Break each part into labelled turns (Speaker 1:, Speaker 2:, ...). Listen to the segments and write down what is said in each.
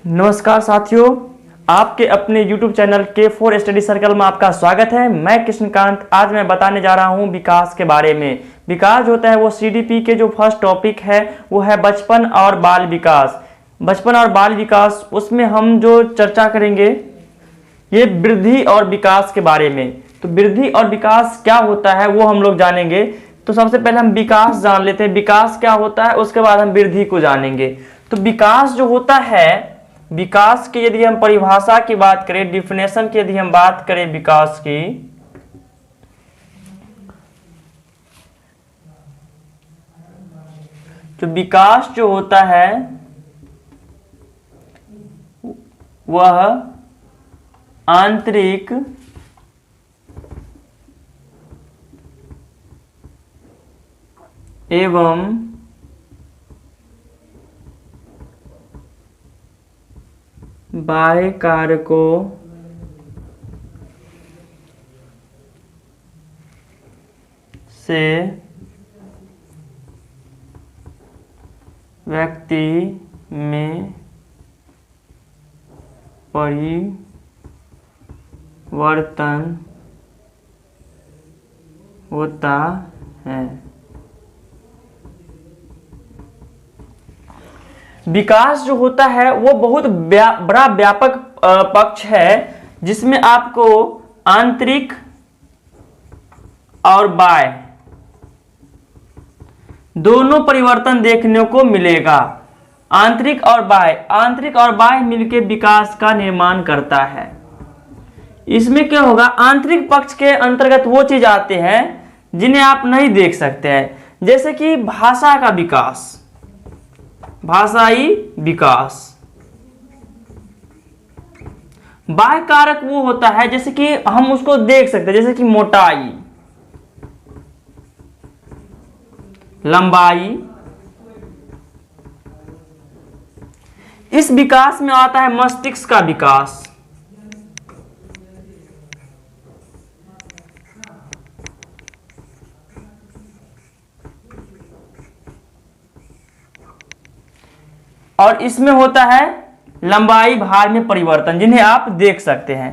Speaker 1: नमस्कार साथियों, आपके अपने YouTube channel K4 study circle में आपका स्वागत है। मैं कृष्णकांत। आज मैं बताने जा रहा हूं विकास के बारे में। विकास जो होता है वो CDP के जो फर्स्ट टॉपिक है वो है बचपन और बाल विकास। बचपन और बाल विकास, उसमें हम जो चर्चा करेंगे ये वृद्धि और विकास के बारे में। तो वृद्धि और विकास क्या होता है वो हम लोग जानेंगे। तो सबसे पहले हम विकास जान लेते हैं, विकास क्या होता है, उसके बाद हम वृद्धि को जानेंगे। तो विकास जो होता है, विकास की यदि हम परिभाषा की बात करें, डिफिनेशन की यदि हम बात करें विकास की, तो विकास जो होता है वह आंतरिक एवं बाह्य कारकों से व्यक्ति में परिवर्तन होता है। विकास जो होता है वो बहुत बड़ा व्यापक पक्ष है, जिसमें आपको आंतरिक और बाह्य दोनों परिवर्तन देखने को मिलेगा। आंतरिक और बाह्य मिलकर विकास का निर्माण करता है। इसमें क्या होगा, आंतरिक पक्ष के अंतर्गत वो चीज आते हैं जिन्हें आप नहीं देख सकते हैं, जैसे कि भाषा का विकास, भाषाई विकास। बाह्य कारक वो होता है जैसे कि हम उसको देख सकते हैं, जैसे कि मोटाई, लंबाई। इस विकास में आता है मस्तिष्क का विकास, और इसमें होता है लंबाई भार में परिवर्तन, जिन्हें आप देख सकते हैं।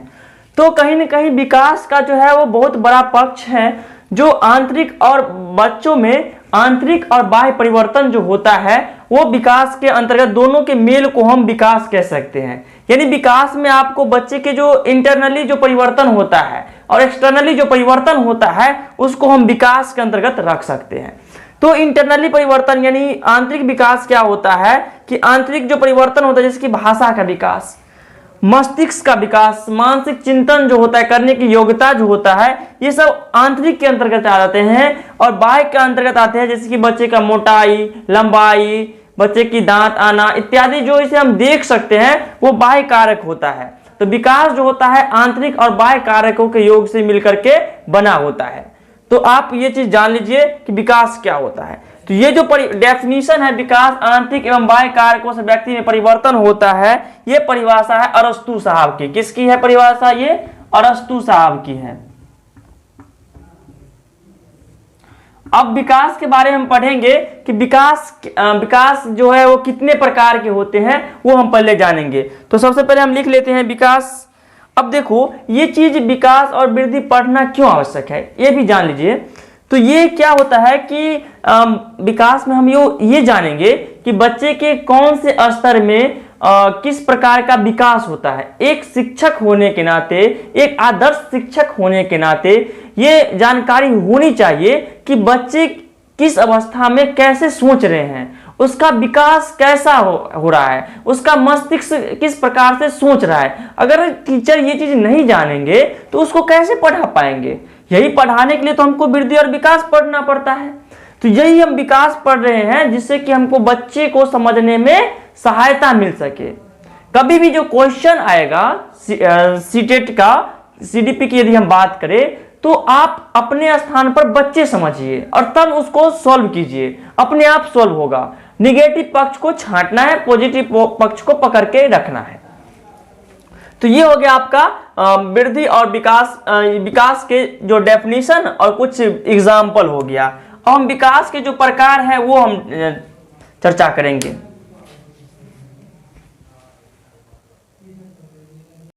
Speaker 1: तो कहीं ना कहीं विकास का जो है वो बहुत बड़ा पक्ष है, जो आंतरिक और बच्चों में आंतरिक और बाह्य परिवर्तन जो होता है वो विकास के अंतर्गत दोनों के मेल को हम विकास कह सकते हैं। यानी विकास में आपको बच्चे के जो इंटरनली जो परिवर्तन होता है और एक्सटर्नली जो परिवर्तन होता है उसको हम विकास के अंतर्गत रख सकते हैं। तो इंटरनली परिवर्तन यानी आंतरिक विकास क्या होता है कि आंतरिक जो परिवर्तन होता है, जैसे कि भाषा का विकास, मस्तिष्क का विकास, मानसिक चिंतन जो होता है, करने की योग्यता जो होता है, ये सब आंतरिक के अंतर्गत आ जाते हैं। और बाह्य के अंतर्गत आते हैं, जैसे कि बच्चे का मोटाई, लंबाई, बच्चे की दांत आना इत्यादि, जो इसे हम देख सकते हैं वो बाह्य कारक होता है। तो विकास जो होता है आंतरिक और बाह्य कारकों के योग से मिलकर के बना होता है। तो आप ये चीज जान लीजिए कि विकास क्या होता है। तो ये जो डेफिनेशन है, विकास आंतरिक एवं बाह्य कारकों से व्यक्ति में परिवर्तन होता है, ये परिभाषा है अरस्तू साहब की। किसकी है परिभाषा? ये अरस्तू साहब की है। अब विकास के बारे में हम पढ़ेंगे कि विकास जो है वो कितने प्रकार के होते हैं वो हम पहले जानेंगे। तो सबसे पहले हम लिख लेते हैं विकास। अब देखो ये चीज विकास और वृद्धि पढ़ना क्यों आवश्यक है ये भी जान लीजिए। तो ये क्या होता है कि विकास में हम ये जानेंगे कि बच्चे के कौन से स्तर में किस प्रकार का विकास होता है। एक शिक्षक होने के नाते, एक आदर्श शिक्षक होने के नाते ये जानकारी होनी चाहिए कि बच्चे किस अवस्था में कैसे सोच रहे हैं, उसका विकास कैसा हो रहा है, उसका मस्तिष्क किस प्रकार से सोच रहा है। अगर टीचर ये चीज नहीं जानेंगे तो उसको कैसे पढ़ा पाएंगे। यही पढ़ाने के लिए तो हमको वृद्धि और विकास पढ़ना पड़ता है। तो यही हम विकास पढ़ रहे हैं जिससे कि हमको बच्चे को समझने में सहायता मिल सके। कभी भी जो क्वेश्चन आएगा सीटेट का, CDP की यदि हम बात करें, तो आप अपने स्थान पर बच्चे समझिए और तब उसको सॉल्व कीजिए, अपने आप सॉल्व होगा। निगेटिव पक्ष को छांटना है, पॉजिटिव पक्ष को पकड़ के रखना है। तो ये हो गया आपका वृद्धि और विकास के जो डेफिनेशन और कुछ एग्जाम्पल हो गया। अब हम विकास के जो प्रकार हैं वो हम चर्चा करेंगे।